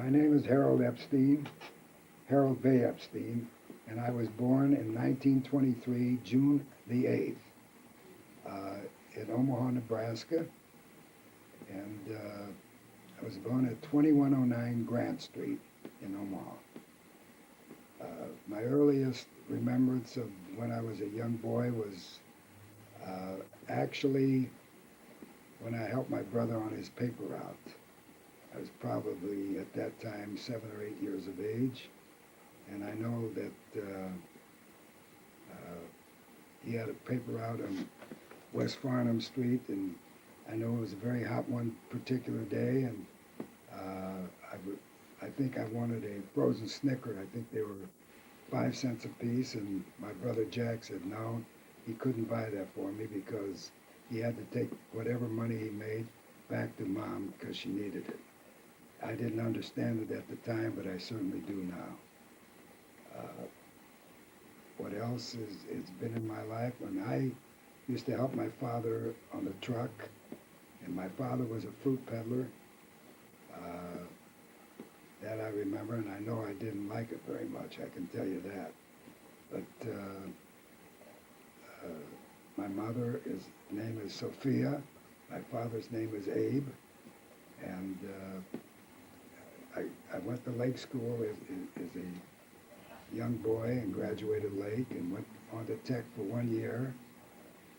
My name is Harold Epstein, Harold Bay Epstein, and I was born in 1923, June the 8th, in Omaha, Nebraska. And I was born at 2109 Grant Street in Omaha. My earliest remembrance of when I was a young boy was actually when I helped my brother on his paper route. I was probably at that time 7 or 8 years of age, and I know that he had a paper route on West Farnham Street, and I know it was a very hot one particular day, and I think I wanted a frozen Snicker. I think they were 5 cents a piece, and my brother Jack said no, he couldn't buy that for me because he had to take whatever money he made back to Mom because she needed it. I didn't understand it at the time, but I certainly do now. What else is it's been in my life? When I used to help my father on the truck, and my father was a fruit peddler. That I remember, and I know I didn't like it very much, I can tell you that. But my mother's name is Sophia, my father's name is Abe, and I went to Lake School as a young boy and graduated Lake and went on to Tech for 1 year.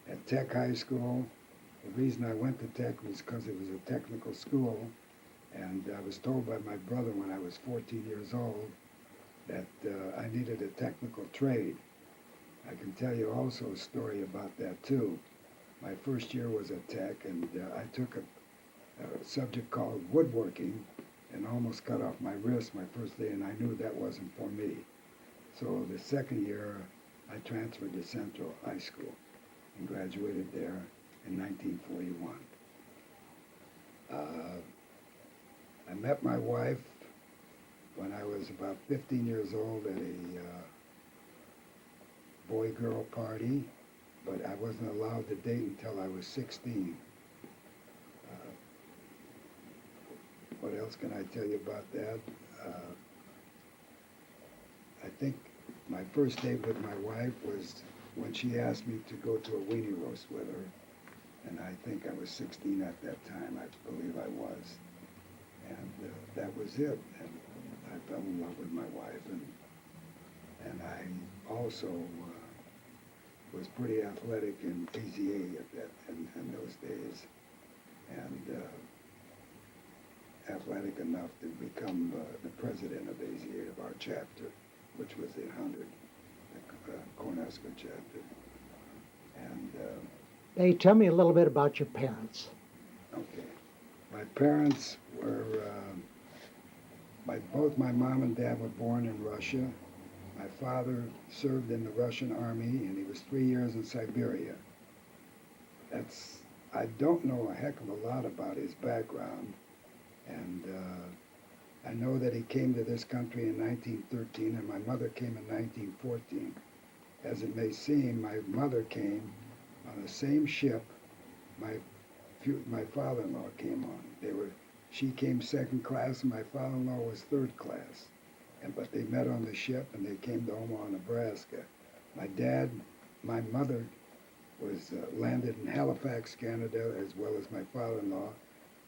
At Tech High School, the reason I went to Tech was because it was a technical school, and I was told by my brother when I was 14 years old that I needed a technical trade. I can tell you also a story about that too. My first year was at Tech, and I took a subject called woodworking and almost cut off my wrist my first day, and I knew that wasn't for me. So the second year, I transferred to Central High School and graduated there in 1941. I met my wife when I was about 15 years old at a boy-girl party, but I wasn't allowed to date until I was 16. What else can I tell you about that? I think my first date with my wife was when she asked me to go to a weenie roast with her, and I think I was 16 at that time. I believe I was, and that was it. And I fell in love with my wife, and I also was pretty athletic in AZA at that in those days, and athletic enough to become the president of AZA of our chapter, which was the 100, the Cornhusker chapter. And Hey, tell me a little bit about your parents. okay, my parents were both my mom and dad were born in Russia. My father served in the Russian army, and he was 3 years in Siberia. I don't know a heck of a lot about his background, and I know that he came to this country in 1913, and my mother came in 1914. As it may seem, my mother came on the same ship my father-in-law came on. She came second class, and my father-in-law was third class. But they met on the ship, and they came to Omaha, Nebraska. My mother was landed in Halifax, Canada, as well as my father-in-law.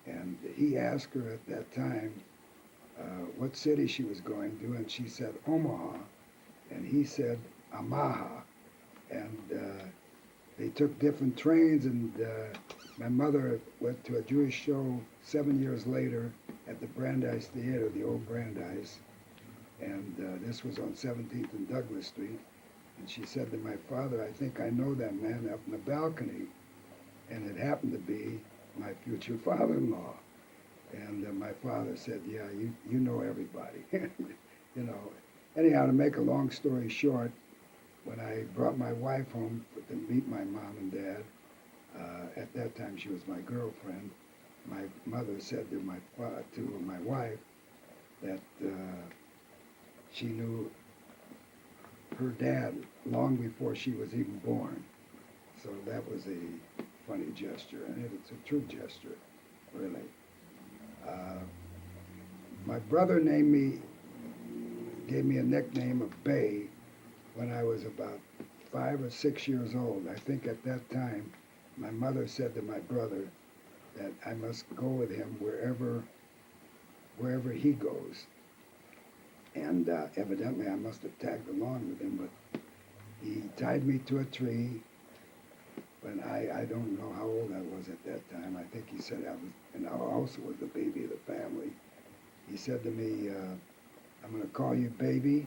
And he asked her at that time what city she was going to, and she said Omaha, and he said Omaha. And they took different trains, and my mother went to a Jewish show 7 years later at the Brandeis Theater, the old Brandeis, and this was on 17th and Douglas Street. And she said to my father, I think I know that man up in the balcony. And it happened to be my future father-in-law. And my father said, yeah, you know everybody. You know. Anyhow, to make a long story short, when I brought my wife home to meet my mom and dad, at that time she was my girlfriend, my mother said to my wife that she knew her dad long before she was even born. So that was a funny gesture, and it's a true gesture, really. My brother gave me a nickname of Bay when I was about 5 or 6 years old. I think at that time, my mother said to my brother that I must go with him wherever he goes. And evidently, I must have tagged along with him, but he tied me to a tree. But I don't know how old I was at that time. I think he said I was, and I also was the baby of the family. He said to me, I'm going to call you baby.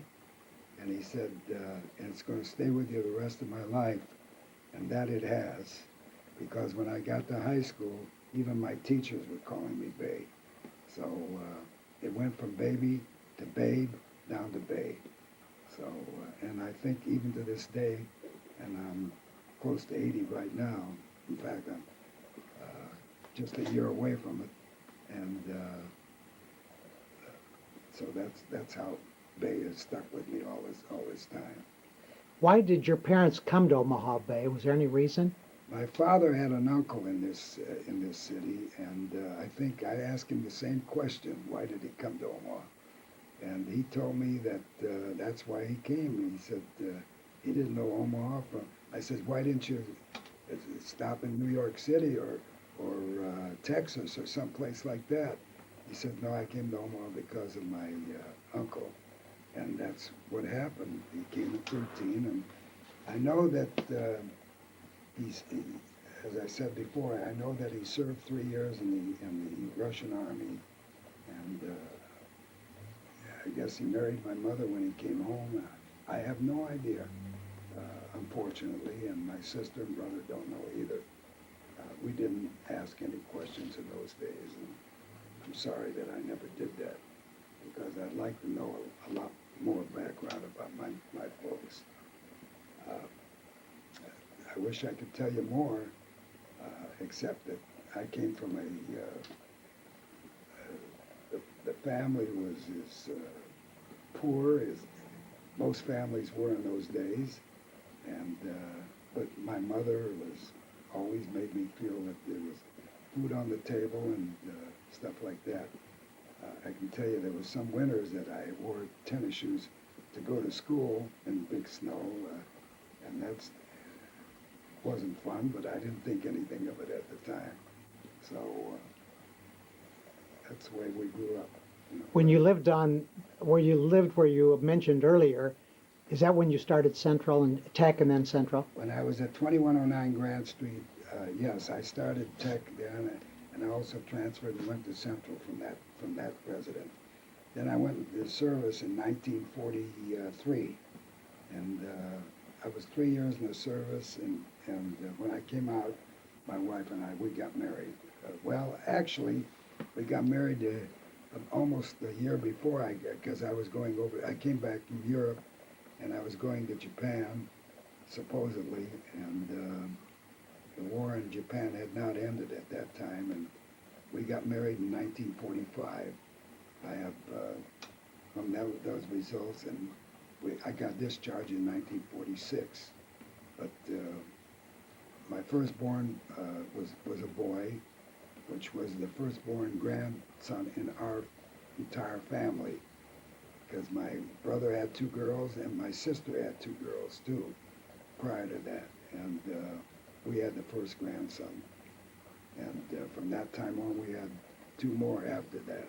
And he said, and it's going to stay with you the rest of my life. And that it has. Because when I got to high school, even my teachers were calling me Bay. So it went from baby to babe down to Bay. So, and I think even to this day, and I'm close to 80 right now. In fact, I'm just a year away from it. And so that's how Bay has stuck with me all this time. Why did your parents come to Omaha Bay? Was there any reason? My father had an uncle in this city, and I think I asked him the same question: why did he come to Omaha? And he told me that that's why he came. He said he didn't know Omaha from. I said, why didn't you stop in New York City or Texas or someplace like that? He said, no, I came to Omaha because of my uncle. And that's what happened. He came at 13, and I know that as I said before, I know that he served 3 years in the Russian army, and I guess he married my mother when he came home. I have no idea, unfortunately, and my sister and brother don't know either. We didn't ask any questions in those days, and I'm sorry that I never did that, because I'd like to know a lot more background about my folks. I wish I could tell you more, except that I came from the family was as poor as most families were in those days, and but my mother was always made me feel that there was food on the table and stuff like that. I can tell you there was some winters that I wore tennis shoes to go to school in big snow, and that's wasn't fun, but I didn't think anything of it at the time. So that's the way we grew up. You know. When you lived where you mentioned earlier, is that when you started Central and Tech and then Central? When I was at 2109 Grant Street, yes, I started Tech then, and I also transferred and went to Central from that residence. Then I went into service in 1943, and I was 3 years in the service, and when I came out, my wife and we got married. Well, actually, we got married almost a year before because I was going over. I came back from Europe, and I was going to Japan, supposedly, and the war in Japan had not ended at that time, and we got married in 1945. I have from those results, and I got discharged in 1946. But my firstborn was a boy, which was the firstborn grandson in our entire family, because my brother had 2 girls and my sister had 2 girls too prior to that, and we had the first grandson. And from that time on, we had 2 more after that.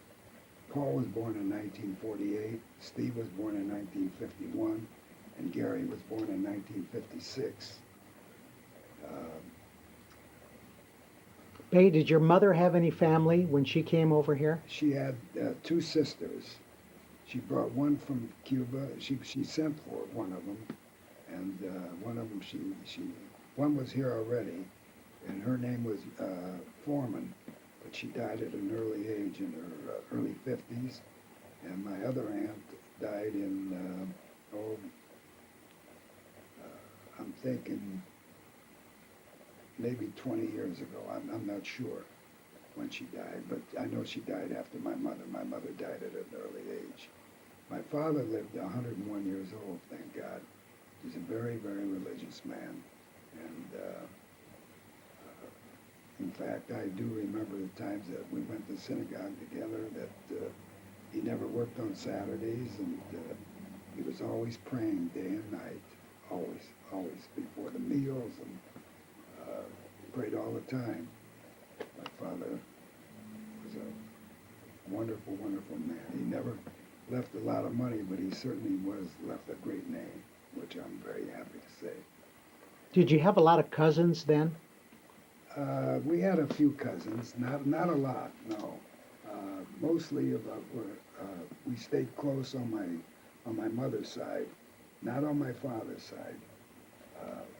Paul was born in 1948, Steve was born in 1951, and Gary was born in 1956. Bay, did your mother have any family when she came over here? She had 2 sisters. She brought one from Cuba. She sent for one of them, and one of them one was here already, and her name was Foreman, but she died at an early age in her early 50s. And my other aunt died in I'm thinking maybe 20 years ago. I'm not sure when she died, but I know she died after my mother. My mother died at an early age. My father lived 101 years old, thank God. He's a very, very religious man. And in fact, I do remember the times that we went to synagogue together, that he never worked on Saturdays, and he was always praying day and night, always, always before the meals, and prayed all the time. My father was a wonderful, wonderful man. He never left a lot of money, but he certainly was left a great name, which I'm very happy to say. Did you have a lot of cousins then? We had a few cousins, not a lot, no. Mostly we stayed close on my mother's side, not on my father's side.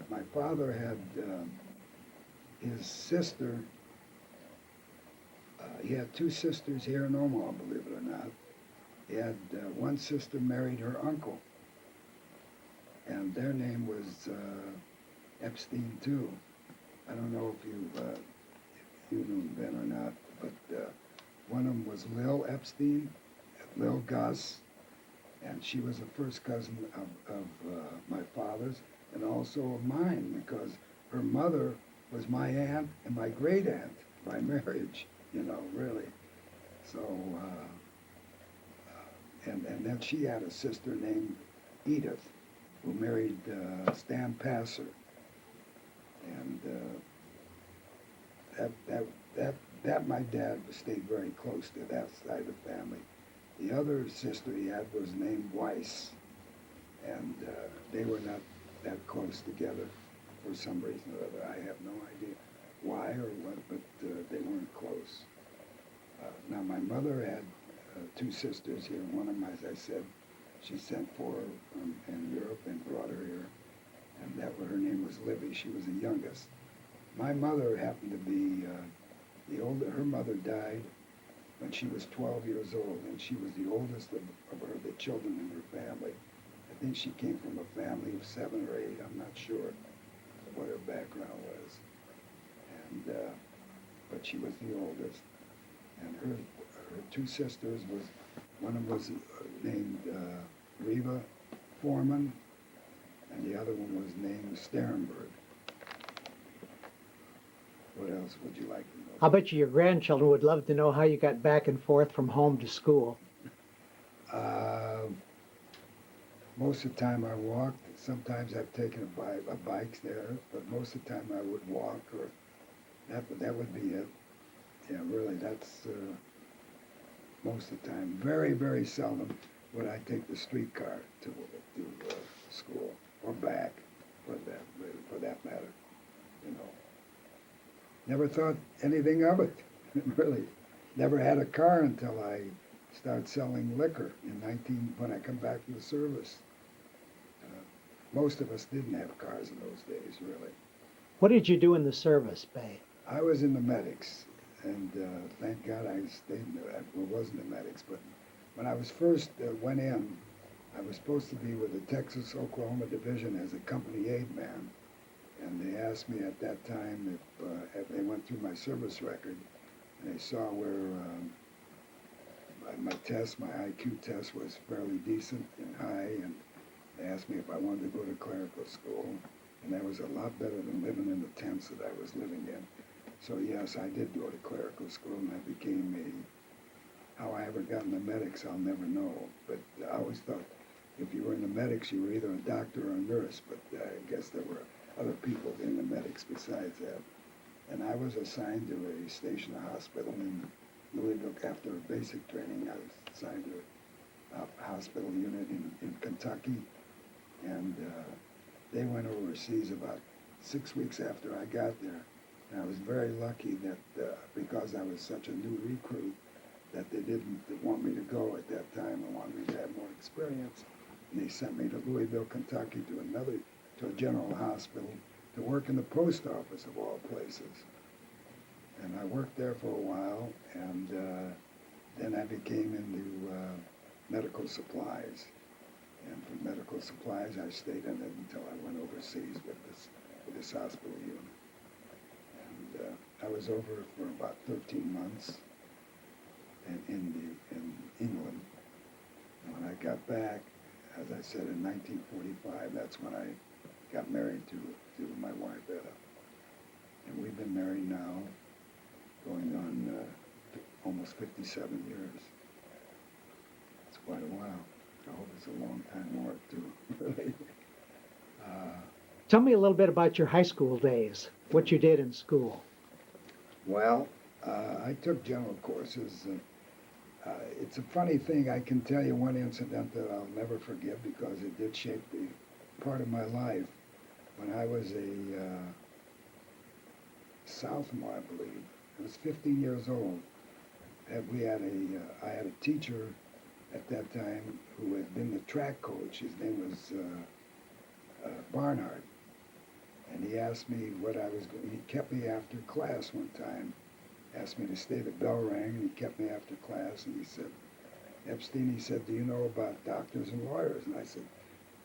My father had his sister. He had two sisters here in Omaha, believe it or not. He had one sister married her uncle, and their name was Epstein too. I don't know if you knew Ben or not, but one of them was Lil Epstein, Lil Gus, and she was a first cousin of my father's and also of mine because her mother was my aunt and my great aunt by marriage, really. So, and then she had a sister named Edith who married Stan Passer. And that my dad stayed very close to that side of the family. The other sister he had was named Weiss, and they were not that close together for some reason or other. I have no idea why or what, but they weren't close. Now my mother had two sisters here. One of them, as I said, she sent for her in Europe and brought her here, and her name was Libby. She was the youngest. My mother happened to be the older. Her mother died when she was 12 years old, and she was the oldest of the children in her family. I think she came from a family of 7 or 8. I'm not sure what her background was, and but she was the oldest. And her two sisters one of them was named Reva Foreman, and the other one was named Sterenberg. What else would you like to know? I'll bet you your grandchildren would love to know how you got back and forth from home to school. Most of the time I walked. Sometimes I've taken a bike there, but most of the time I would walk, or that would be it. Yeah, really, that's most of the time. Very, very seldom would I take the streetcar to school or back, for that matter. Never thought anything of it, really. Never had a car until I started selling liquor when I come back from the service. Most of us didn't have cars in those days, really. What did you do in the service, Bay? I was in the medics, and thank God I stayed in there. I wasn't in the medics, but when I was first went in, I was supposed to be with the Texas-Oklahoma Division as a company aide man. And they asked me at that time if they went through my service record, and they saw where my IQ test was fairly decent and high, and they asked me if I wanted to go to clerical school, and that was a lot better than living in the tents that I was living in. So yes, I did go to clerical school, and I became how I ever got in the medics, I'll never know. But I always thought if you were in the medics, you were either a doctor or a nurse, but I guess there were other people in the medics besides that. And I was assigned to a station hospital in Louisville. After basic training, I was assigned to a hospital unit in Kentucky. And they went overseas about 6 weeks after I got there. And I was very lucky that because I was such a new recruit, that they didn't want me to go at that time and wanted me to have more experience. And they sent me to Louisville, Kentucky to a general hospital to work in the post office of all places. And I worked there for a while, and then I became into medical supplies. And from medical supplies, I stayed in it until I went overseas with this hospital unit. And I was over for about 13 months in England. And when I got back, as I said, in 1945, that's when I got married to my wife, Etta. And we've been married now, going on almost 57 years. quite a while. I hope it's a long time more too. Really. Uh, Tell me a little bit about your high school days, what you did in school. well, I took general courses. It's a funny thing. I can tell you one incident that I'll never forget because it did shape the part of my life. When I was a sophomore, I believe, I was 15 years old. I had a teacher at that time who had been the track coach. His name was Barnard, and he asked me what I was going. He kept me after class one time, asked me to stay. The bell rang, and he kept me after class, and he said, Epstein, he said, do you know about doctors and lawyers? And I said,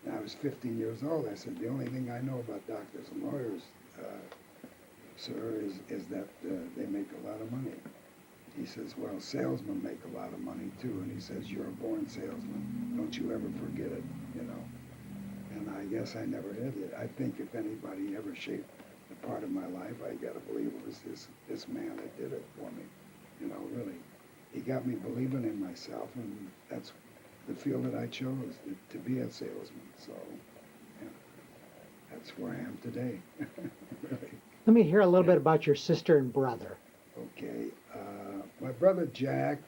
and I was 15 years old. I said, the only thing I know about doctors and lawyers, sir, is that they make a lot of money. He says, well, salesmen make a lot of money too. And he says, you're a born salesman. Don't you ever forget it, you know. And I guess I never did it. I think if anybody ever shaped a part of my life, I got to believe it was this man that did it for me. You know, really. He got me believing in myself, and that's the field that I chose, to be a salesman. So, yeah, that's where I am today. Really. Let me hear a little bit about your sister and brother. Okay. My brother Jack,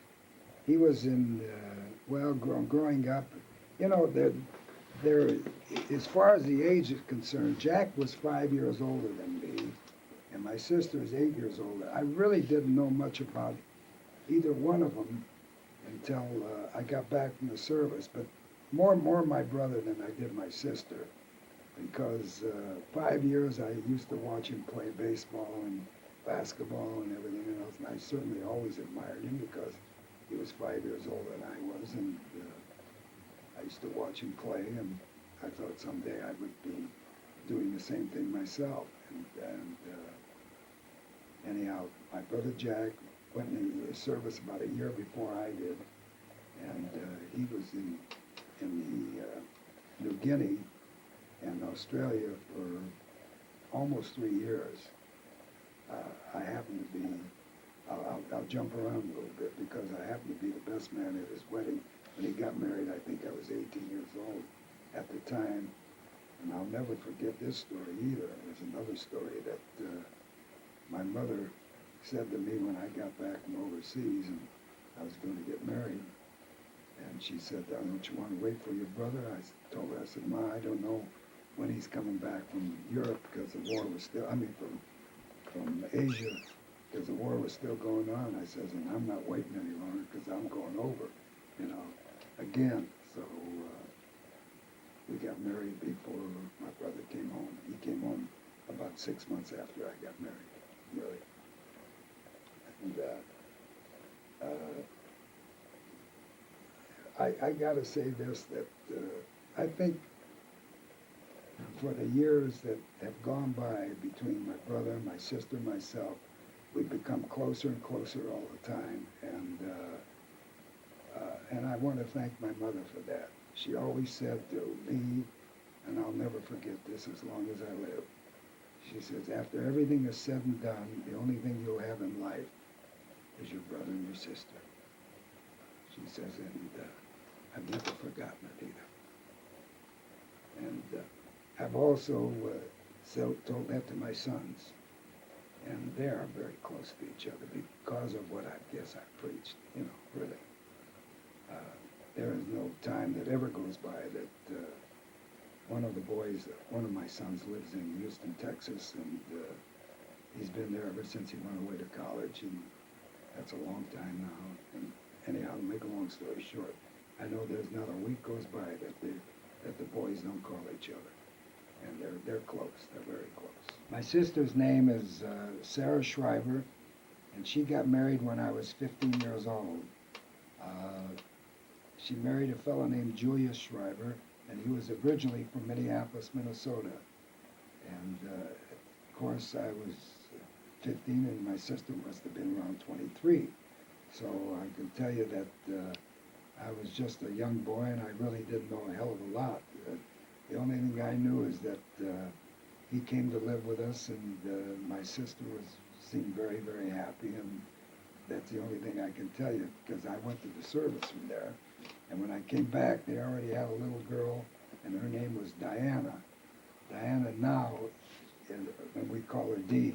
he was growing up, you know, as far as the age is concerned, Jack was 5 years older than me, and my sister is 8 years older. I really didn't know much about either one of them until I got back from the service, but more my brother than I did my sister, because 5 years I used to watch him play baseball and basketball and everything else, and I certainly always admired him because he was 5 years older than I was, and I used to watch him play, and I thought someday I would be doing the same thing myself. And anyhow, my brother Jack went in the service about a year before I did, and he was in the New Guinea and Australia for almost 3 years. I happened to be, I'll jump around a little bit because I happened to be the best man at his wedding. When he got married, I think I was 18 years old at the time. And I'll never forget this story either. There's another story that my mother said to me when I got back from overseas and I was going to get married. And she said, don't you want to wait for your brother? I told her, I said, Ma, I don't know when he's coming back from Europe because the war was still, from Asia, because the war was still going on. I says, and I'm not waiting any longer because I'm going over, you know, again. So we got married before my brother came home. He came home about 6 months after I got married, really. And I got to say this, that I think for the years that have gone by between my brother, my sister, and myself, we've become closer and closer all the time. And I want to thank my mother for that. She always said to me, and I'll never forget this as long as I live, she says, after everything is said and done, the only thing you'll have in life is your brother and your sister. She says, and I've never forgotten it either. And I've also told that to my sons, and they are very close to each other because of what I guess I preached, you know, really. There is no time that ever goes by that one of the boys, one of my sons lives in Houston, Texas, and he's been there ever since he went away to college, and that's a long time now. And anyhow, to make a long story short, I know there's not a week goes by that the boys don't call each other. And they're close. They're very close. My sister's name is Sarah Shriver, and she got married when I was 15 years old. She married a fellow named Julius Shriver, and he was originally from Minneapolis, Minnesota. And of course, I was 15, and my sister must have been around 23. So I can tell you that I was just a young boy, and I really didn't know a hell of a lot. The only thing I knew is that he came to live with us, and my sister seemed very, very happy, and that's the only thing I can tell you, because I went to the service from there, And when I came back, they already had a little girl, and her name was Diana. Diana now, and we call her Dee,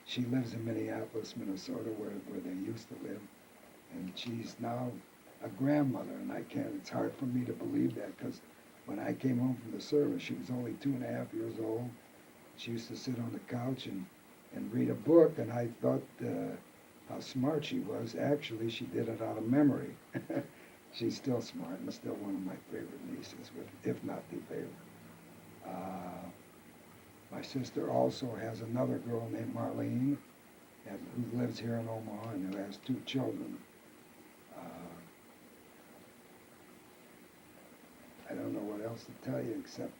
she lives in Minneapolis, Minnesota, where they used to live. And she's now a grandmother, and it's hard for me to believe that, because when I came home from the service, she was only 2.5 years old. She used to sit on the couch and read a book, and I thought how smart she was. Actually, she did it out of memory. She's still smart and still one of my favorite nieces, if not the favorite. My sister also has another girl named Marlene, who lives here in Omaha and who has 2 children. I don't know what else to tell you except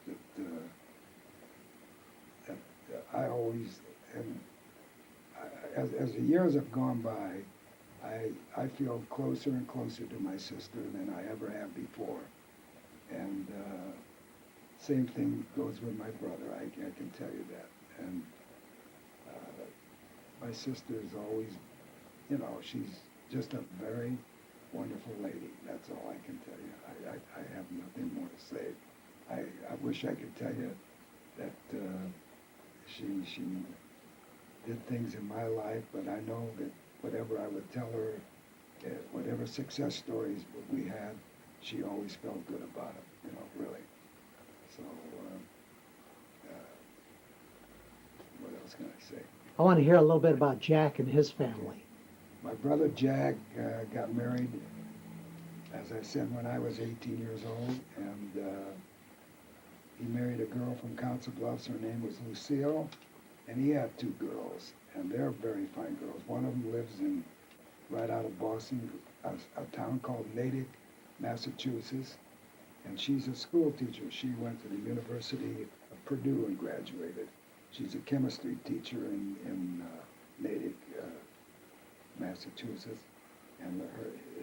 that I always, and as the years have gone by, I feel closer and closer to my sister than I ever have before. And same thing goes with my brother, I can tell you that. And my sister is always, she's just a very wonderful lady. That's all I can tell you. I have nothing more to say. I wish I could tell you that she did things in my life, but I know that whatever I would tell her, whatever success stories we had, she always felt good about it, really. So, what else can I say? I want to hear a little bit about Jack and his family. My brother Jack got married, as I said, when I was 18 years old, and he married a girl from Council Bluffs. Her name was Lucille, and he had 2 girls, and they're very fine girls. One of them lives right out of Boston, a town called Natick, Massachusetts, and she's a school teacher. She went to the University of Purdue and graduated. She's a chemistry teacher in Natick, Massachusetts, and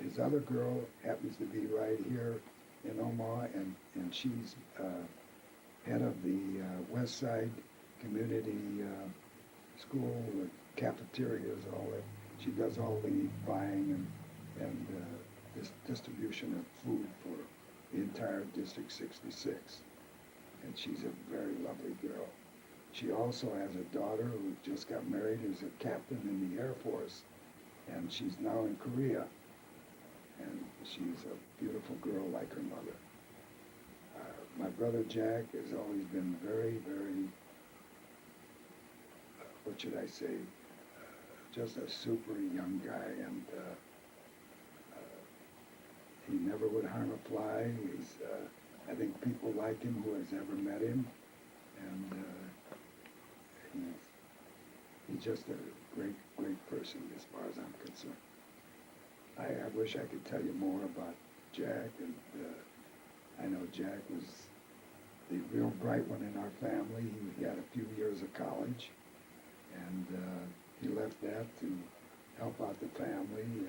his other girl happens to be right here in Omaha, and she's head of the West Side Community School, the cafeterias, all that. She does all the buying and distribution of food for the entire District 66, and she's a very lovely girl. She also has a daughter who just got married, who's a captain in the Air Force, and she's now in Korea, and she's a beautiful girl like her mother. My brother Jack has always been very, very, what should I say, just a super young guy, and he never would harm a fly. I think people like him who has ever met him, and he's just a great, great person as far as I'm concerned. I wish I could tell you more about Jack, and I know Jack was the real bright one in our family. He had a few years of college, and he left that to help out the family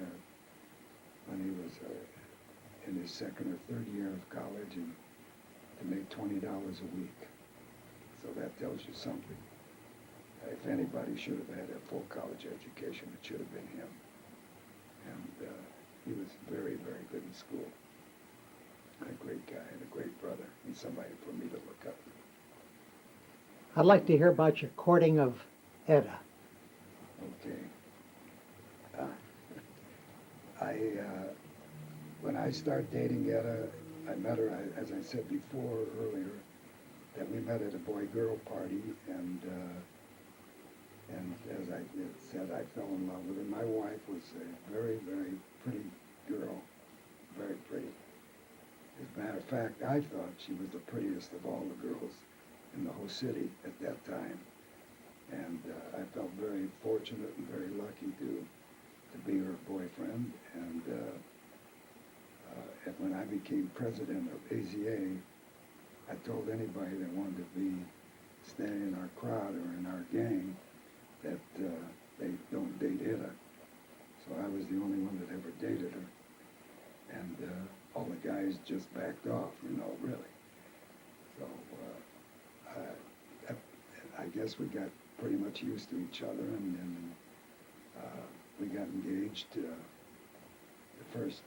when he was in his 2nd or 3rd year of college, and to make $20 a week. So that tells you something. If anybody should have had a full college education, it should have been him. And he was very, very good in school. And a great guy and a great brother, and somebody for me to look up to. I'd like to hear about your courting of Etta. Okay. When I started dating Etta, I met her, as I said before earlier, that we met at a boy-girl party, and as I said, I fell in love with her. My wife was a very, very pretty girl, very pretty. As a matter of fact, I thought she was the prettiest of all the girls in the whole city at that time. And I felt very fortunate and very lucky to be her boyfriend. And when I became president of AZA, I told anybody that wanted to be staying in our crowd or in our gang that they don't date Etta. So I was the only one that ever dated her. And all the guys just backed off, really. So I guess we got pretty much used to each other, and then we got engaged the first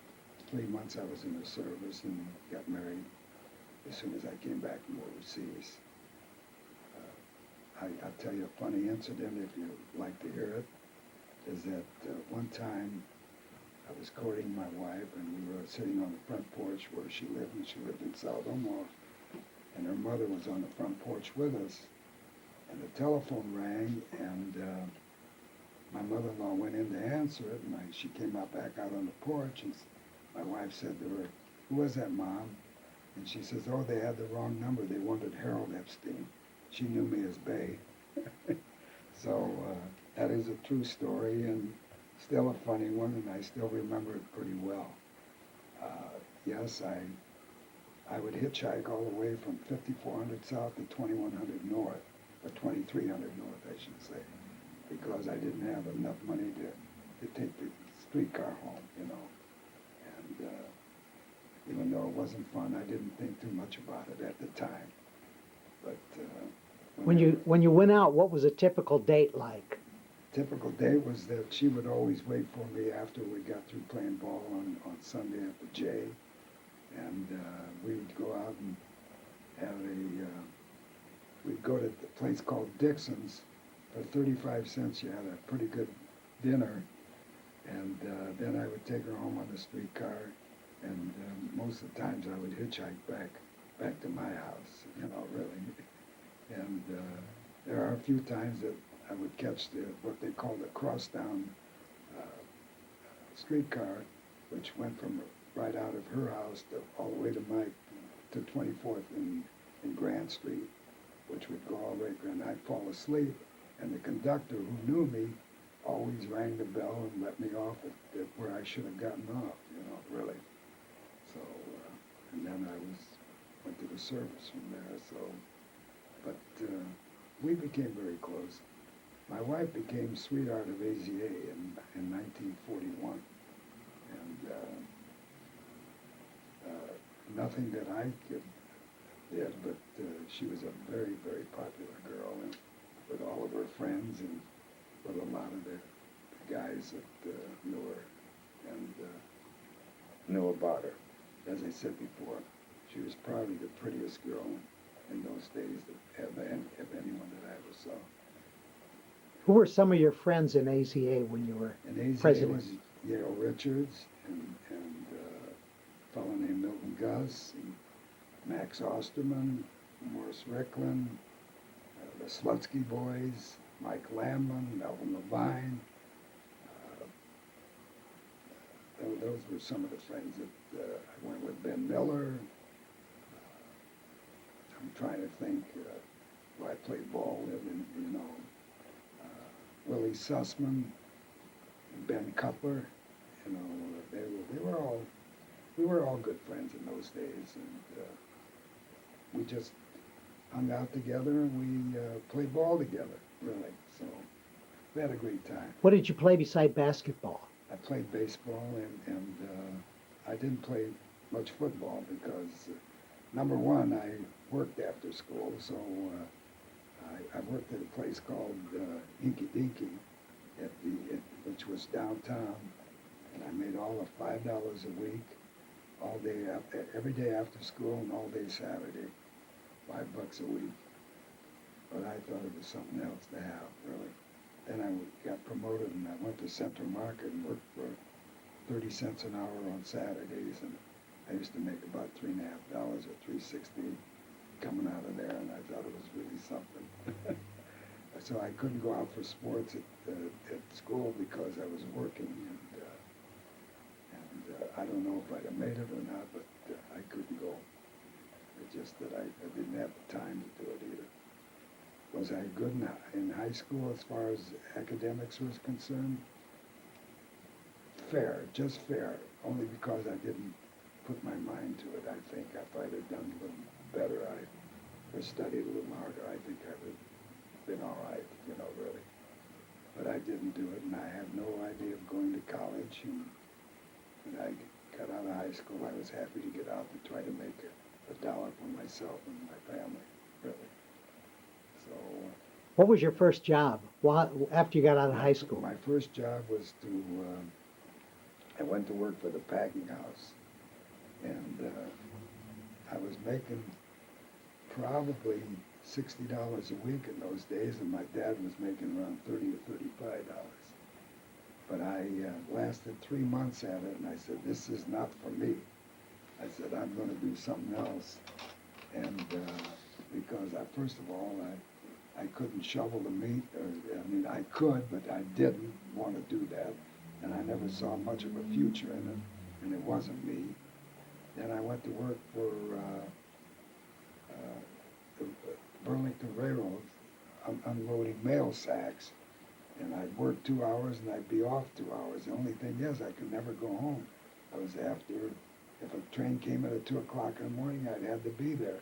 3 months I was in the service and got married as soon as I came back from overseas. I'll tell you a funny incident if you'd like to hear it, is that one time I was courting my wife and we were sitting on the front porch where she lived, and she lived in South Omaha, and her mother was on the front porch with us, and the telephone rang, and my mother-in-law went in to answer it, and she came out back out on the porch, and my wife said to her, "Who was that, Mom?" And she says, "Oh, they had the wrong number. They wanted Harold Epstein." She knew me as Bay. So that is a true story and still a funny one, and I still remember it pretty well. Yes, I would hitchhike all the way from 5400 South to 2100 North, or 2300 North, I should say, because I didn't have enough money to take the streetcar home, you know. And even though it wasn't fun, I didn't think too much about it at the time. But When you went out, what was a typical date like? typical day was that she would always wait for me after we got through playing ball on Sunday at the J, and we would go out and have we'd go to the place called Dixon's. For 35 cents you had a pretty good dinner, and then I would take her home on the streetcar, and most of the times I would hitchhike back to my house, you know, really. And there are a few times that I would catch what they call the crosstown streetcar, which went from right out of her house all the way to 24th and Grand Street, which would go all the way, and I'd fall asleep, and the conductor, who knew me, always rang the bell and let me off at where I should have gotten off, you know, really. So, and then I went to the service from there, so, but we became very close. My wife became sweetheart of AZA in 1941, and nothing that I did, but she was a very, very popular girl, and with all of her friends and with a lot of the guys that knew her and knew about her. As I said before, she was probably the prettiest girl in those days of anyone that I ever saw. Who were some of your friends in AZA when you were And AZA president? was Yale Richards and a fellow named Milton Gus, and Max Osterman, Morris Ricklin, the Slutsky Boys, Mike Landman, Melvin Levine. Those were some of the friends that I went with. Ben Miller. I'm trying to think who I played ball with, and you know, Willie Sussman, Ben Cutler. You know, we were all good friends in those days, and we just hung out together and we played ball together, really. So we had a great time. What did you play beside basketball? I played baseball, and I didn't play much football because, number one, I worked after school, so I worked at a place called Inky Dinky, which was downtown, and I made all of $5 a week, all day, every day after school and all day Saturday, $5 a week. But I thought it was something else to have, really. Then I got promoted and I went to Central Market and worked for 30 cents an hour on Saturdays, and I used to make about $3.50 or $3.60 coming out of there, and I thought it was really something. So I couldn't go out for sports at school because I was working, and I don't know if I'd have made it or not, but I couldn't go. It's just that I didn't have the time to do it either. Was I good in high school as far as academics was concerned? Fair, just fair, only because I didn't put my mind to it. I think if I'd have done a little better, or studied a little harder, I think I would have been all right, you know, really. But I didn't do it, and I have no idea of going to college. And when I got out of high school, I was happy to get out to try to make a dollar for myself and my family, really. So. What was your first job after you got out of high school? My first job was I went to work for the packing house, and I was making probably $60 a week in those days, and my dad was making around $30 or $35. But I lasted 3 months at it, and I said, this is not for me. I said, I'm going to do something else. And because first of all, I couldn't shovel the meat. I mean, I could, but I didn't want to do that. And I never saw much of a future in it, and it wasn't me. Then I went to work for the Burlington Railroad, unloading mail sacks. And I'd work 2 hours and I'd be off 2 hours. The only thing is I could never go home. I was if a train came in at 2 o'clock in the morning, I'd have to be there.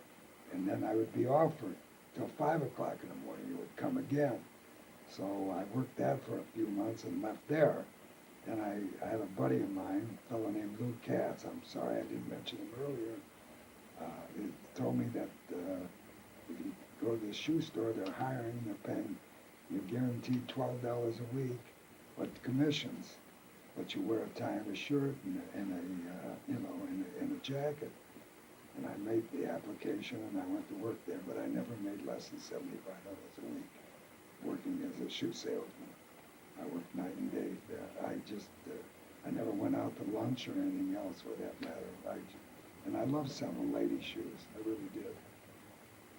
And then I would be off till 5 o'clock in the morning. It would come again. So I worked that for a few months and left there. Then I had a buddy of mine, a fellow named Lou Katz. I'm sorry I didn't mention him earlier. He told me that if you go to the shoe store, they're hiring, they're paying, you're guaranteed $12 a week, but commissions. But you wear a tie and a shirt and a jacket. And I made the application and I went to work there, but I never made less than $75 a week working as a shoe salesman. I worked night and day there. I never went out to lunch or anything else for that matter. And I love selling lady shoes. I really did.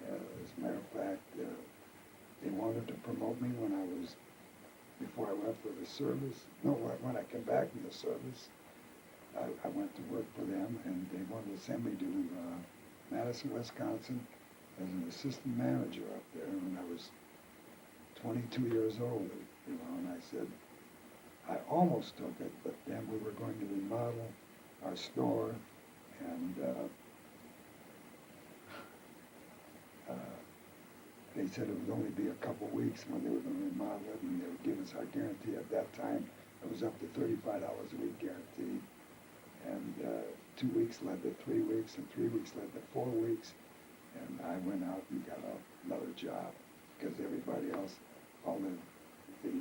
As a matter of fact, they wanted to promote me before I went for the service. No, when I came back from the service, I went to work for them, and they wanted to send me to Madison, Wisconsin, as an assistant manager up there when I was 22 years old, and I said, I almost took it, but then we were going to remodel our store, and they said it would only be a couple weeks when they were going to remodel it, and they would give us our guarantee. At that time, it was up to $35 a week guarantee, and 2 weeks led to 3 weeks, and 3 weeks led to 4 weeks, and I went out and got another job because everybody else, all the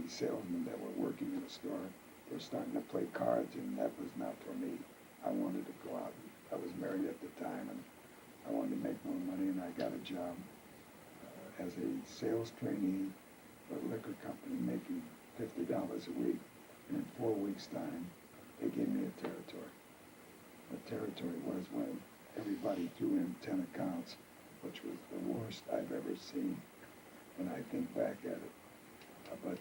salesmen that were working in the store, were starting to play cards, and that was not for me. I wanted to go out. I was married at the time, and I wanted to make more money, and I got a job as a sales trainee for a liquor company, making $50 a week. And in 4 weeks' time, they gave me a territory. The territory was when everybody threw in 10 accounts, which was the worst I've ever seen when I think back at it. But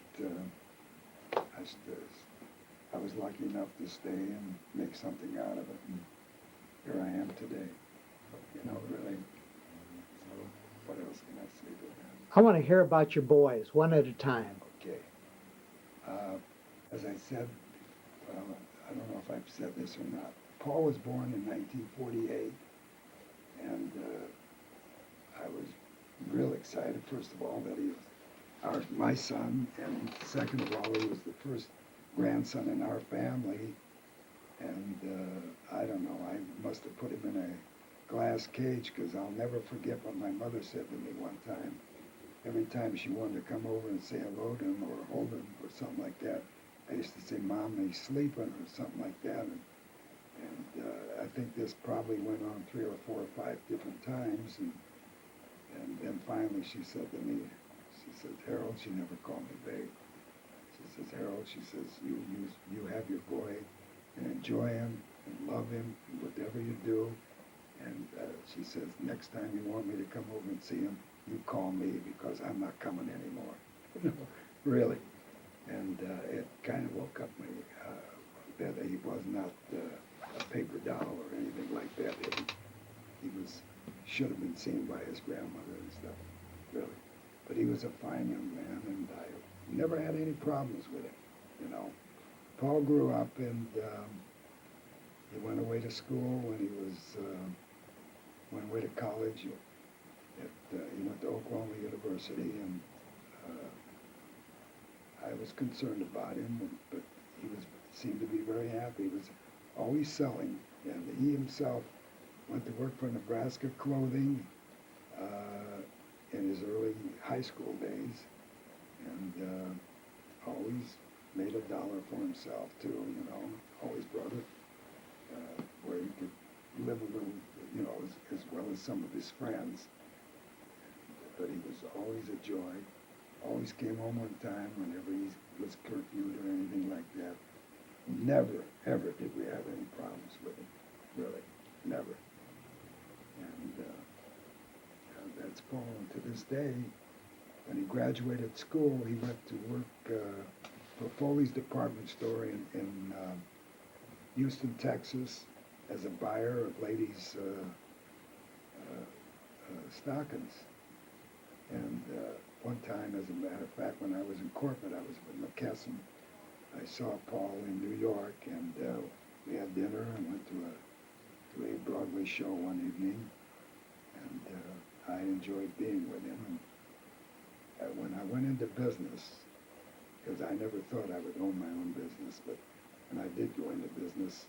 I was lucky enough to stay and make something out of it, and here I am today. Really. So what else can I say to that? I want to hear about your boys, one at a time. Okay. As I said, well, I don't know if I've said this or not. Paul was born in 1948, and I was real excited, first of all, that he was my son, and second of all, he was the first grandson in our family, and I don't know, I must have put him in a glass cage, because I'll never forget what my mother said to me one time. Every time she wanted to come over and say hello to him or hold him or something like that, I used to say, Mom, he's sleeping or something like that. And I think this probably went on 3 or 4 or 5 different times. And then finally she said to me, she says, Harold, she never called me babe. She says, Harold, she says, you have your boy and enjoy him and love him, whatever you do. And she says, next time you want me to come over and see him, you call me, because I'm not coming anymore. Really. And it kind of woke up me that he was not a paper doll or anything like that. He should have been seen by his grandmother and stuff, really. But he was a fine young man, and I never had any problems with him, Paul grew up, and he went away to school when he went away to college. He went to Oklahoma University, and I was concerned about him, but he seemed to be very happy. He was always selling, and he himself went to work for Nebraska Clothing in his early high school days, and always made a dollar for himself too, you know, always brought it, where he could live a little, you know, as well as some of his friends. But he was always a joy, always came home on time whenever he was curfewed or anything like that. Never, ever did we have any problems with him, really, never. And that's Paul. And to this day, when he graduated school, he went to work for Foley's department store in Houston, Texas, as a buyer of ladies' stockings. And one time, as a matter of fact, when I was in corporate, I was with McKesson. I saw Paul in New York, and we had dinner and went to a Broadway show one evening, and I enjoyed being with him. And when I went into business, because I never thought I would own my own business, but when I did go into business,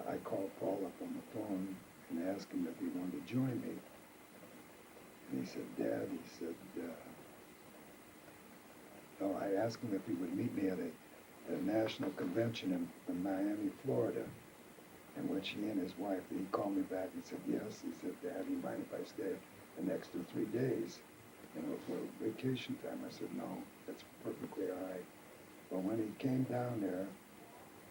I called Paul up on the phone and asked him if he wanted to join me. And he said, Dad, he said, no, I asked him if he would meet me at a national convention in Miami, Florida, in which he and his wife, he called me back and said, yes. He said, Dad, do you mind if I stay an extra 3 days, you know, for vacation time? I said, no, that's perfectly all right. But when he came down there,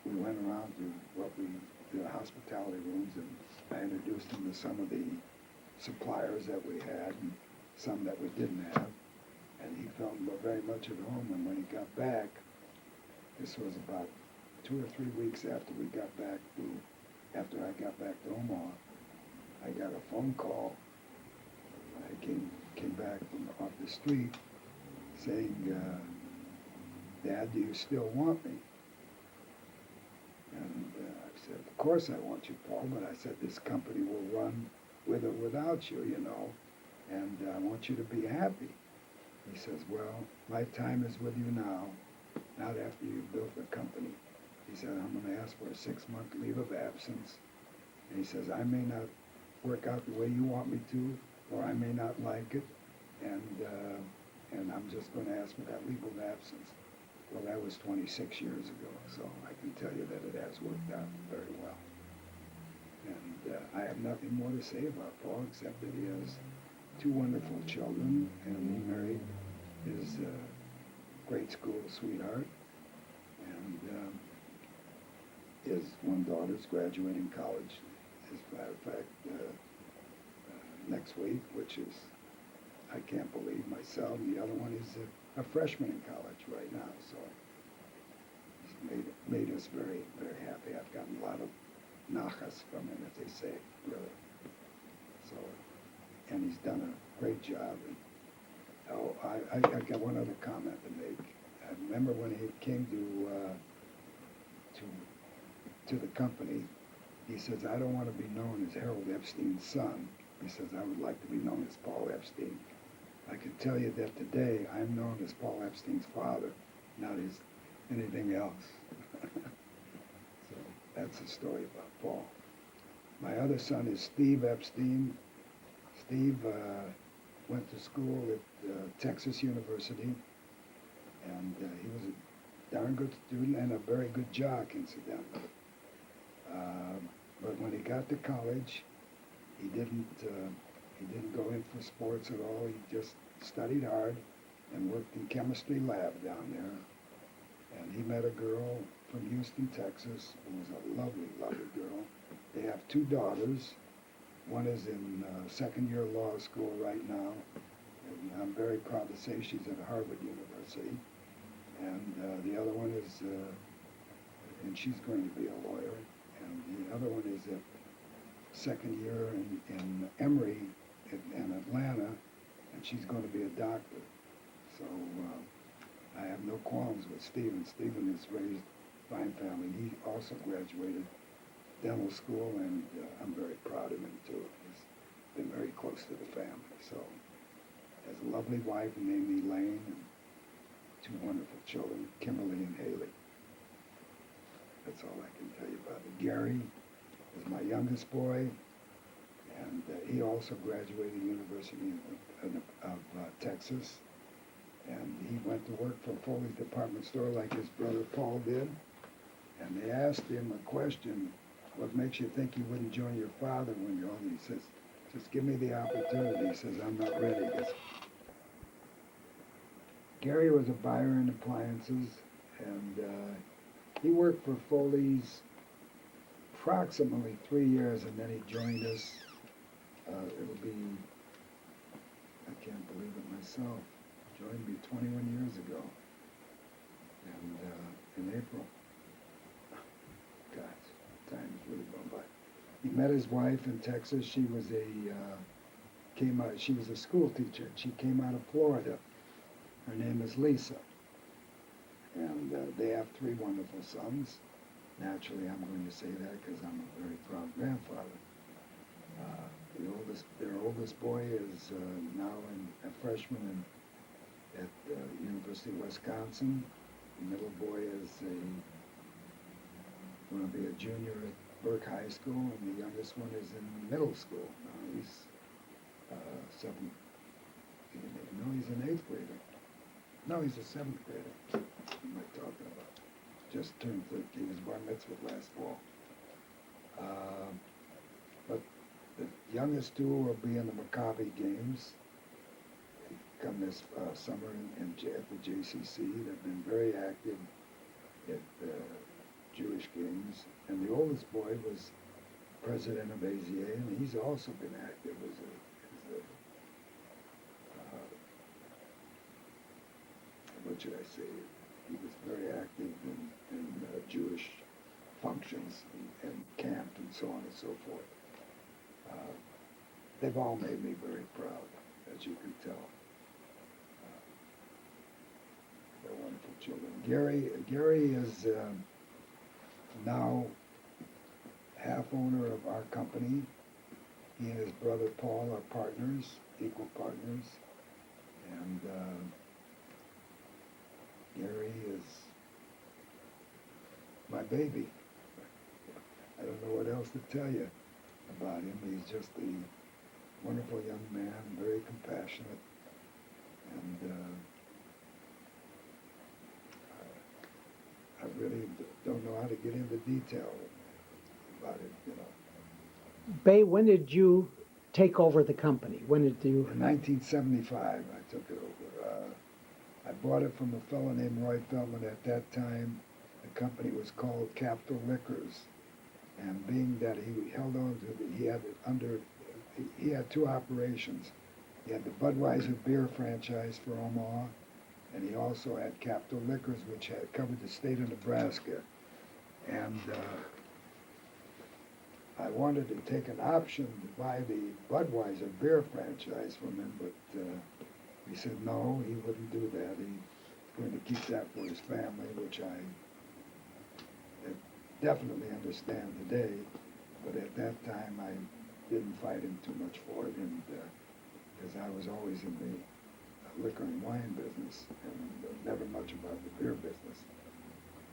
we went around to the hospitality rooms, and I introduced him to some of the suppliers that we had and some that we didn't have. And he felt very much at home. And when he got back, this was about 2 or 3 weeks after after I got back to Omaha, I got a phone call. I came back from off the street saying, Dad, do you still want me? And I said, of course I want you, Paul, but I said, this company will run with or without you, you know, and I want you to be happy. He says, well, my time is with you now, not after you've built the company. He said, I'm going to ask for a 6-month leave of absence. And he says, I may not work out the way you want me to, or I may not like it, and I'm just going to ask for that leave of absence. Well, that was 26 years ago, so I can tell you that it has worked out very well. And I have nothing more to say about Paul except that he has 2 wonderful children, and he married his grade school sweetheart, and his one daughter's graduating college, as a matter of fact, next week, which is, I can't believe myself. The other one is a freshman in college right now, so it's made us very, very happy. I've gotten a lot of nachas from him, as they say, really. So, and he's done a great job. And, I got one other comment to make. I remember when he came to the company, he says, I don't want to be known as Harold Epstein's son. He says, I would like to be known as Paul Epstein. I can tell you that today I'm known as Paul Epstein's father, not as anything else. So that's the story about Paul. My other son is Steve Epstein. Steve went to school at Texas University, and he was a darn good student and a very good jock, incidentally. But when he got to college, he didn't go in for sports at all. He just studied hard and worked in chemistry lab down there. And he met a girl from Houston, Texas, who was a lovely, lovely girl. They have 2 daughters. One is in second year law school right now, and I'm very proud to say she's at Harvard University. And the other one is, and she's going to be a lawyer. And the other one is at second year in Emory in Atlanta, and she's going to be a doctor. So I have no qualms with Stephen. Stephen has raised a fine family. He also graduated dental school, and I'm very proud of him too. He's been very close to the family. So has a lovely wife named Elaine, and 2 wonderful children, Kimberly and Haley. That's all I can tell you about it. Gary is my youngest boy, and he also graduated University of Texas, And he went to work for Foley's department store like his brother Paul did. And they asked him a question, what makes you think you wouldn't join your father when you're older? He says, just give me the opportunity. He says, I'm not ready. Gary was a buyer in appliances, and he worked for Foley's approximately 3 years, and then he joined us. It'll be, I can't believe it myself, joined me 21 years ago, and in April. God, time is really going by. He met his wife in Texas. She was she was a school teacher. She came out of Florida. Her name is Lisa. And they have 3 wonderful sons. Naturally, I'm going to say that because I'm a very proud grandfather. Their oldest boy is now a freshman at University of Wisconsin. The middle boy is going to be a junior at Burke High School, and the youngest one is in middle school. He's seventh. No, he's an 8th grader. No, he's a 7th grader. What am I talking about? Just turned 13. He was bar mitzvah last fall. But the youngest 2 will be in the Maccabi games. They come this summer at the JCC. They've been very active at Jewish games. And the oldest boy was president of AZA, and he's also been active as a what should I say? He was very active in Jewish functions and camp and so on and so forth. They've all made me very proud, as you can tell. They're wonderful children. Gary is now half owner of our company. He and his brother Paul are partners, equal partners, and Gary is my baby. I don't know what else to tell you about him. He's just a wonderful young man, very compassionate, and I really don't know how to get into detail about it, you know. Bay, when did you take over the company? When did you? In 1975, I took it over. I bought it from a fellow named Roy Feldman. At that time, the company was called Capital Liquors, and being that he held on to he had 2 operations. He had the Budweiser beer franchise for Omaha, and he also had Capital Liquors, which had covered the state of Nebraska. And I wanted to take an option to buy the Budweiser beer franchise from him, but he said no, he wouldn't do that. He's going to keep that for his family, which I definitely understand today. But at that time, I didn't fight him too much for it, and because I was always in the liquor and wine business, and never much about the beer business.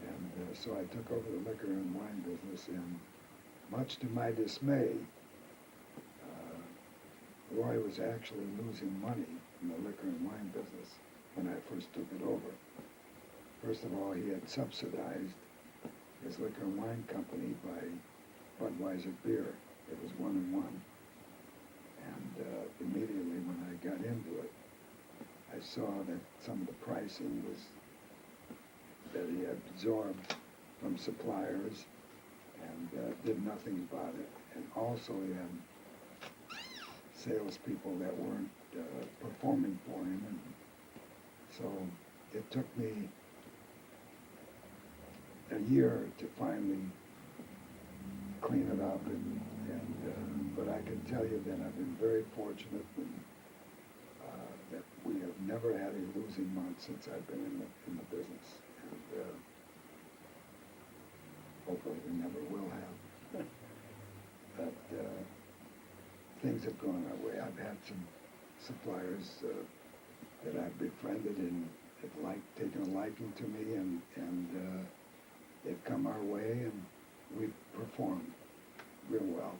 And so I took over the liquor and wine business, and much to my dismay, Roy was actually losing money in the liquor and wine business when I first took it over. First of all, he had subsidized his liquor and wine company by Budweiser beer. It was 1-1. And immediately when I got into it, I saw that some of the pricing was that he had absorbed from suppliers and did nothing about it. And also he had salespeople that weren't performing for him. And so it took me a year to finally clean it up. But I can tell you that I've been very fortunate that we have never had a losing month since I've been in the business. And hopefully we never will have. But things have gone our way. I've had some suppliers that I've befriended and have taken a liking to me, and they've come our way, and we've performed real well.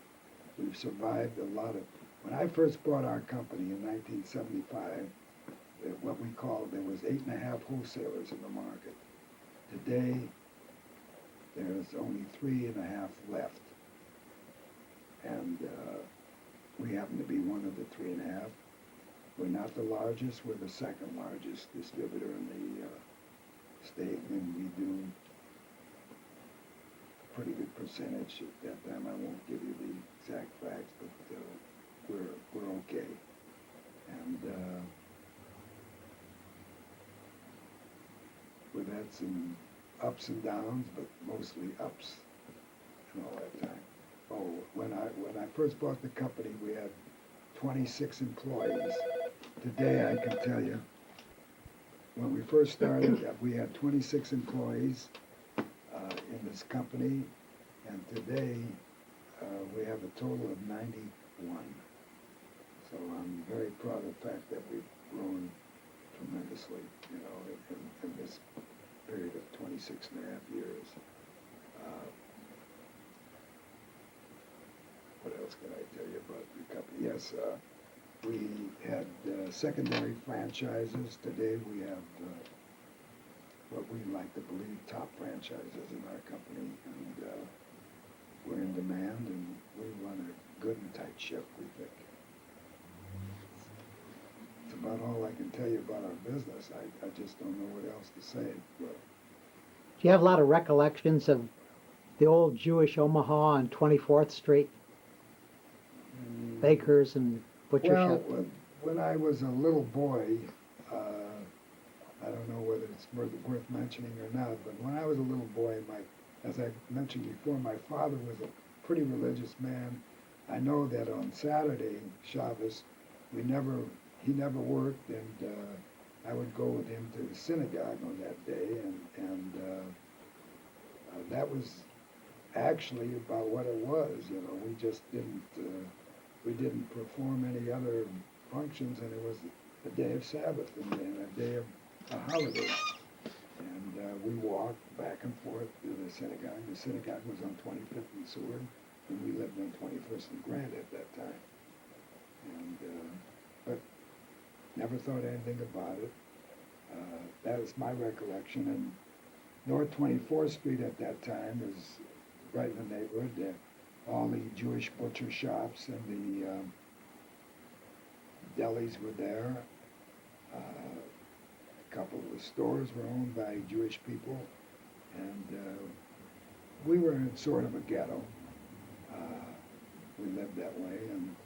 We've survived a lot of. When I first bought our company in 1975, what we recall, there was 8.5 wholesalers in the market. Today, there's only 3.5 left. And we happen to be one of the 3.5. We're not the largest, we're the second largest distributor in the state, and we do a pretty good percentage at that time. I won't give you the exact facts, but we're okay. And we've had some ups and downs, but mostly ups in all that time. Oh, when I first bought the company, we had 26 employees. Today, I can tell you, when we first started, we had 26 employees in this company, and today we have a total of 91. So I'm very proud of the fact that we've grown tremendously, you know, in this period of 26.5 years. What else can I tell you about the company? Yes, we had secondary franchises. Today we have what we like to believe top franchises in our company, and we're in demand, and we run a good and tight ship, we think. It's about all I can tell you about our business. I just don't know what else to say. But Do you have a lot of recollections of the old Jewish Omaha on 24th Street? Bakers and butcher well, shop? when I was a little boy, I don't know whether it's worth mentioning or not, but when I was a little boy, as I mentioned before, my father was a pretty religious man. I know that on Saturday, Shabbos, he never worked, and I would go with him to the synagogue on that day, and that was actually about what it was. You know, we just didn't perform any other functions, and it was a day of Sabbath and a day of a holiday. And we walked back and forth to the synagogue. The synagogue was on 25th and Seward, and we lived on 21st and Grant at that time. And but never thought anything about it. That is my recollection. And North 24th Street at that time was right in the neighborhood. All the Jewish butcher shops and the delis were there. A couple of the stores were owned by Jewish people, and we were in sort of a ghetto. We lived that way, and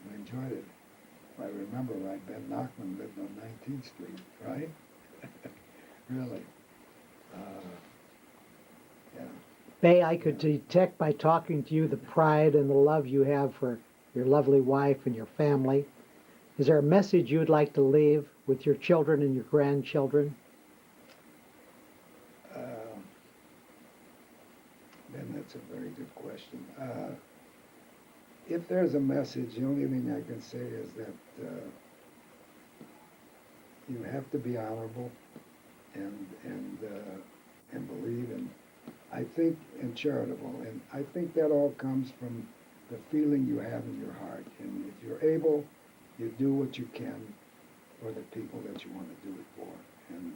we enjoyed it. If I remember right, Ben Nachman lived on 19th Street, right? Really. Yeah. Bay, I could detect by talking to you the pride and the love you have for your lovely wife and your family. Is there a message you'd like to leave with your children and your grandchildren? Ben, that's a very good question. If there's a message, the only thing I can say is that you have to be honorable and believe in, I think, and charitable. And I think that all comes from the feeling you have in your heart. And if you're able, you do what you can for the people that you want to do it for. And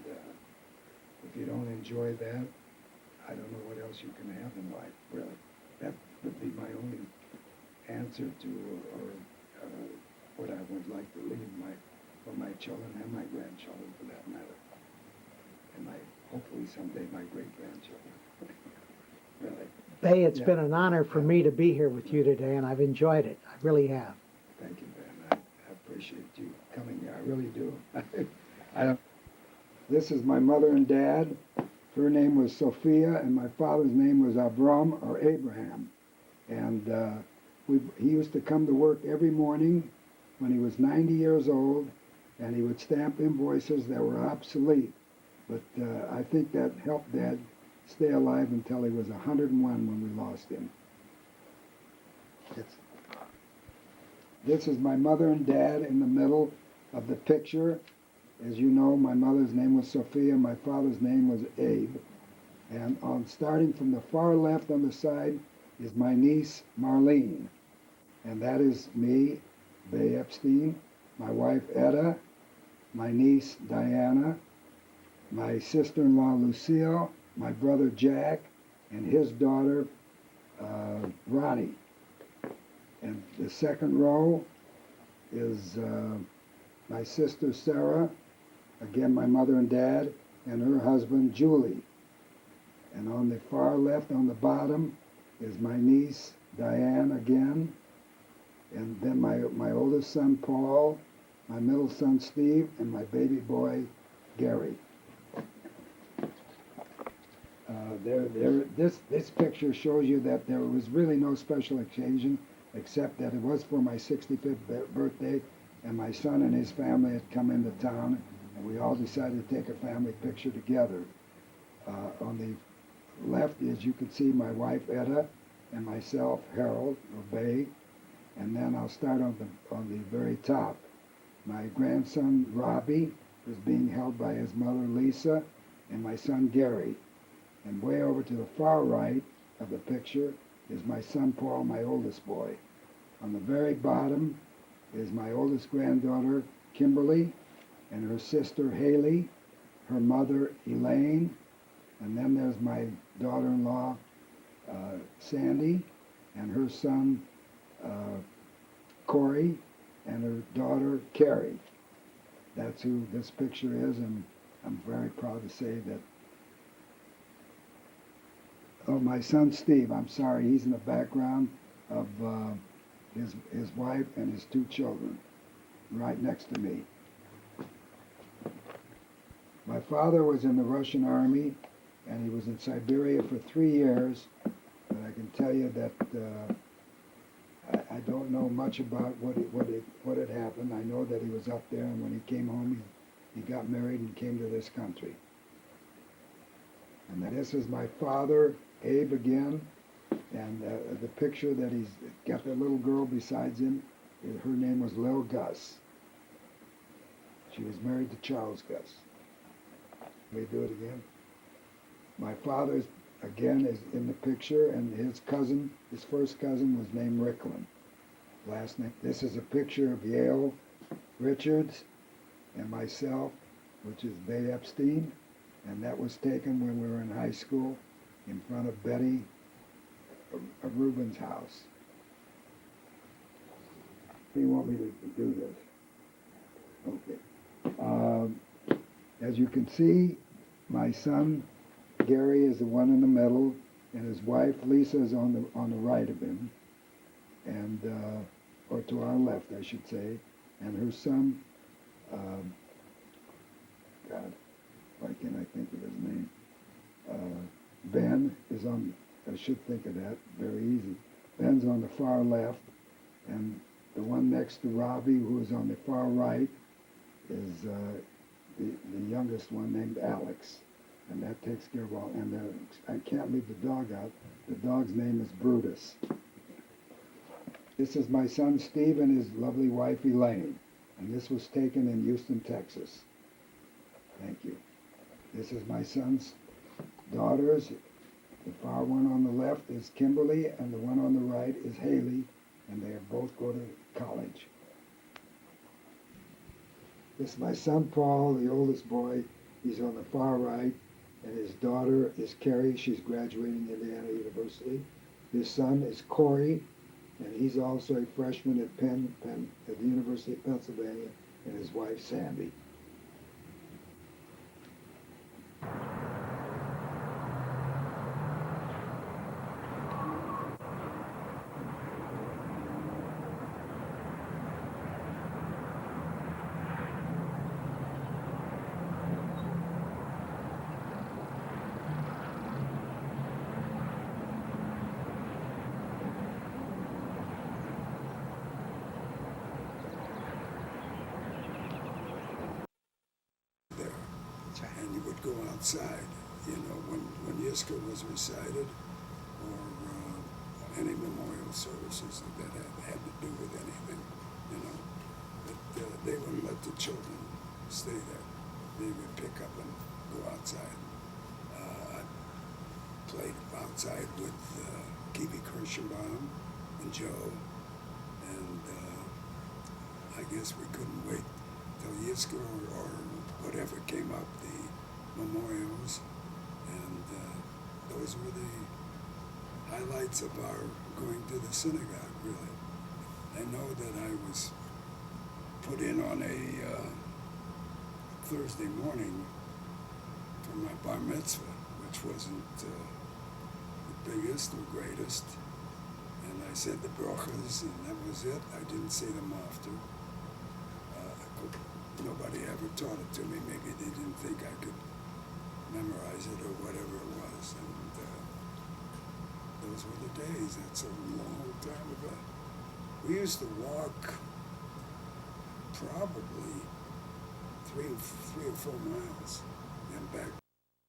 if you don't enjoy that, I don't know what else you can have in life, really. That would be my only answer to, or what I would like to leave for my children and my grandchildren, for that matter. And hopefully someday my great-grandchildren. Really. Bay, it's Yeah. been an honor for me to be here with you today, and I've enjoyed it. I really have. Thank you, Ben. I appreciate you coming here. I really do. This is my mother and dad. Her name was Sophia, and my father's name was Abram or Abraham. And he used to come to work every morning when he was 90 years old, and he would stamp invoices that were obsolete. But I think that helped Dad stay alive until he was 101 when we lost him. This is my mother and dad in the middle of the picture. As you know, my mother's name was Sophia, my father's name was Abe. And starting from the far left on the side is my niece Marlene. And that is me, Bay Epstein, my wife Etta, my niece Diana, my sister-in-law Lucille, my brother Jack, and his daughter Ronnie. And the second row is my sister Sarah, again my mother and dad, and her husband Julie. And on the far left, on the bottom, is my niece Diane again, and then my oldest son Paul, my middle son Steve, and my baby boy Gary. This picture shows you that there was really no special occasion, except that it was for my 65th birthday, and my son and his family had come into town, and we all decided to take a family picture together. On the left, as you can see, my wife Etta and myself, Harold, or Bay, and then I'll start on the very top. My grandson Robbie is being held by his mother Lisa, and my son Gary. And way over to the far right of the picture is my son Paul, my oldest boy. On the very bottom is my oldest granddaughter Kimberly and her sister Haley, her mother Elaine, and then there's my daughter-in-law Sandy and her son Corey and her daughter Carrie. That's who this picture is, and I'm very proud to say that. Oh, my son Steve, I'm sorry, he's in the background of his wife and his two children, right next to me. My father was in the Russian army, and he was in Siberia for 3 years, but I can tell you that I don't know much about what had happened. I know that he was up there, and when he came home, he got married and came to this country. And this is my father, Abe, again, and the picture that he's got the little girl besides him, her name was Lil Gus. She was married to Charles Gus. Let me do it again. My father, again, is in the picture, and his cousin, his first cousin, was named Ricklin. Last name. This is a picture of Yale Richards and myself, which is Bay Epstein, and that was taken when we were in high school in front of Betty Rubin's house. Do you want me to do this? Okay. As you can see, my son Gary is the one in the middle, and his wife Lisa is on the right of him, and or to our left, I should say, and her son, God, why can't I think of his name? Ben is on. I should think of that. Very easy. Ben's on the far left, and the one next to Robbie, who is on the far right, is the youngest one named Alex. And that takes care of all. And I can't leave the dog out. The dog's name is Brutus. This is my son Steve and his lovely wife Elaine. And this was taken in Houston, Texas. Thank you. This is my son's daughters. The far one on the left is Kimberly, and the one on the right is Haley, and they both go to college. This is my son Paul, the oldest boy. He's on the far right. And his daughter is Carrie. She's graduating Indiana University. His son is Corey, and he's also a freshman at Penn at the University of Pennsylvania, and his wife Sandy. And you would go outside, when Yiska was recited, or any memorial services that had to do with anything, But they wouldn't let the children stay there. They would pick up and go outside. I played outside with Kiwi Kirschenbaum and Joe, and I guess we couldn't wait the Yisker or whatever came up, the memorials, and those were the highlights of our going to the synagogue, really. I know that I was put in on a Thursday morning for my bar mitzvah, which wasn't the biggest or greatest. And I said the brachas, and that was it. I didn't say them after. Nobody ever taught it to me. Maybe they didn't think I could memorize it or whatever it was. And those were the days. That's a long time ago. We used to walk probably 3 or 4 miles and back